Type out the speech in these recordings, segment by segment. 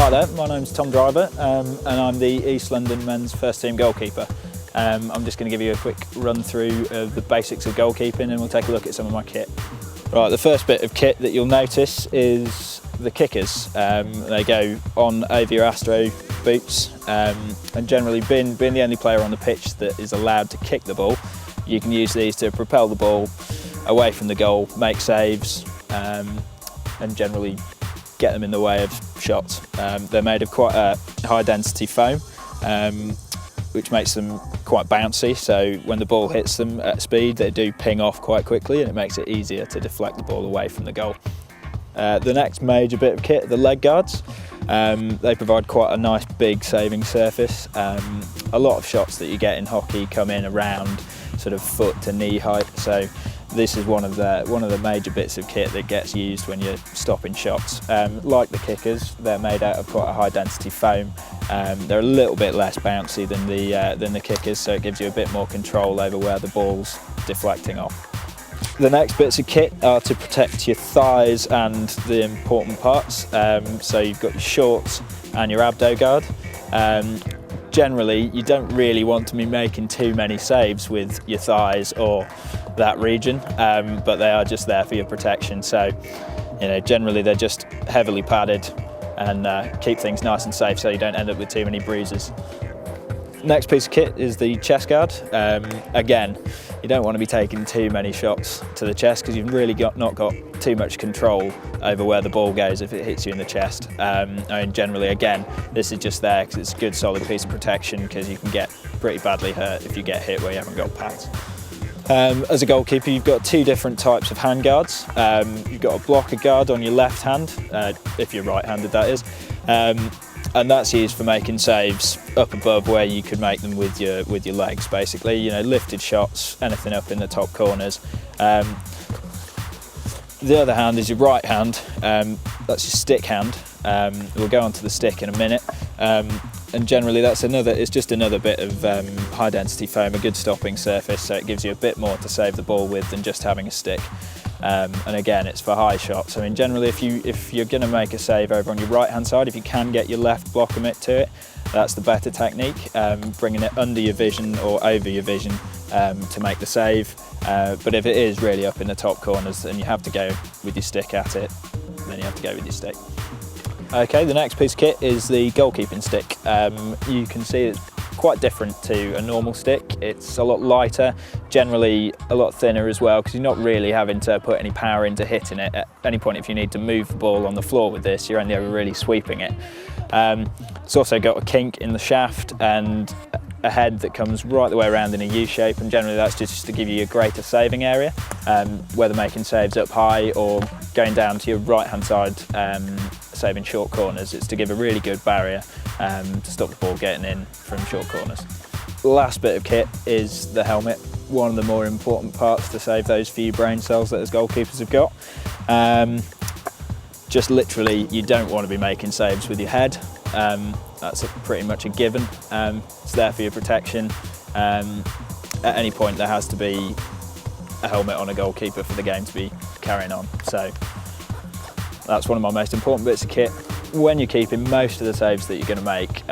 Hi there, my name's Tom Driver and I'm the East London men's first team goalkeeper. I'm just going to give you a quick run through of the basics of goalkeeping and we'll take a look at some of my kit. Right, the first bit of kit that you'll notice is the kickers. They go on over your Astro boots and generally being the only player on the pitch that is allowed to kick the ball, you can use these to propel the ball away from the goal, make saves and generally get them in the way of shots. They're made of quite a high density foam which makes them quite bouncy, so when the ball hits them at speed they do ping off quite quickly and it makes it easier to deflect the ball away from the goal. The next major bit of kit are the leg guards. They provide quite a nice big saving surface. A lot of shots that you get in hockey come in around sort of foot to knee height, so this is one of the major bits of kit that gets used when you're stopping shots. Like the kickers, they're made out of quite a high density foam. They're a little bit less bouncy than the kickers, so it gives you a bit more control over where the ball's deflecting off. The next bits of kit are to protect your thighs and the important parts. So you've got your shorts and your abdo guard. Generally, you don't really want to be making too many saves with your thighs or that region, but they are just there for your protection. So, you know, generally they're just heavily padded and keep things nice and safe so you don't end up with too many bruises. Next piece of kit is the chest guard. Again, you don't want to be taking too many shots to the chest because you've really not got too much control over where the ball goes if it hits you in the chest. I mean, generally, again, this is just there because it's a good solid piece of protection because you can get pretty badly hurt if you get hit where you haven't got pads. As a goalkeeper, you've got two different types of hand guards. You've got a blocker guard on your left hand, if you're right-handed that is, and that's used for making saves up above where you could make them with your legs, basically. You know, lifted shots, anything up in the top corners. The other hand is your right hand. That's your stick hand. We'll go on to the stick in a minute. And generally it's just another bit of high density foam, a good stopping surface, so it gives you a bit more to save the ball with than just having a stick. And again, it's for high shots. I mean, generally if you're going to make a save over on your right hand side, if you can get your left blocker mitt to it, that's the better technique, bringing it under your vision or over your vision to make the save. But if it is really up in the top corners and you have to go with your stick at it, then you have to go with your stick. Okay, the next piece of kit is the goalkeeping stick. You can see it's quite different to a normal stick. It's a lot lighter, generally a lot thinner as well, because you're not really having to put any power into hitting it. At any point, if you need to move the ball on the floor with this, you're only ever really sweeping it. It's also got a kink in the shaft and a head that comes right the way around in a U shape, and generally that's just to give you a greater saving area, whether making saves up high or going down to your right hand side, saving short corners. It's to give a really good barrier to stop the ball getting in from short corners. The last bit of kit is the helmet, one of the more important parts to save those few brain cells that as goalkeepers have got. Just literally, you don't want to be making saves with your head. That's pretty much a given. It's there for your protection. At any point there has to be a helmet on a goalkeeper for the game to be carrying on. So that's one of my most important bits of kit. When you're keeping, most of the saves that you're going to make,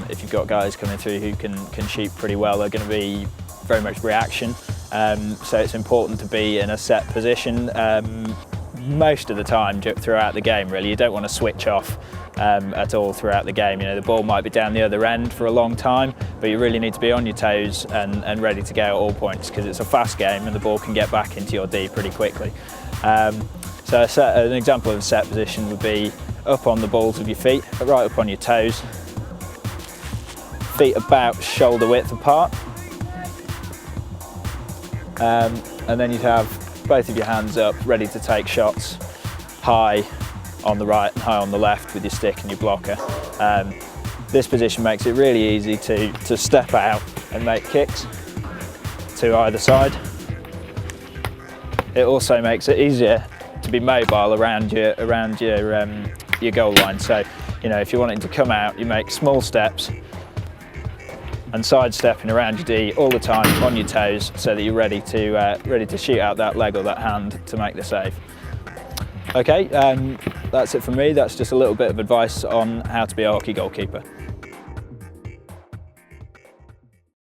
if you've got guys coming through who can shoot pretty well, are going to be very much reaction. So it's important to be in a set position most of the time throughout the game, really. You don't want to switch off at all throughout the game. You know, the ball might be down the other end for a long time, but you really need to be on your toes and ready to go at all points, because it's a fast game and the ball can get back into your D pretty quickly. So an example of a set position would be up on the balls of your feet, right up on your toes, feet about shoulder width apart, and then you'd have both of your hands up ready to take shots high on the right and high on the left with your stick and your blocker. This position makes it really easy to step out and make kicks to either side. It also makes it easier to be mobile around your goal line. So, you know, if you're wanting to come out, you make small steps and sidestepping around your D all the time on your toes, so that you're ready to shoot out that leg or that hand to make the save. Okay, that's it from me. That's just a little bit of advice on how to be a hockey goalkeeper.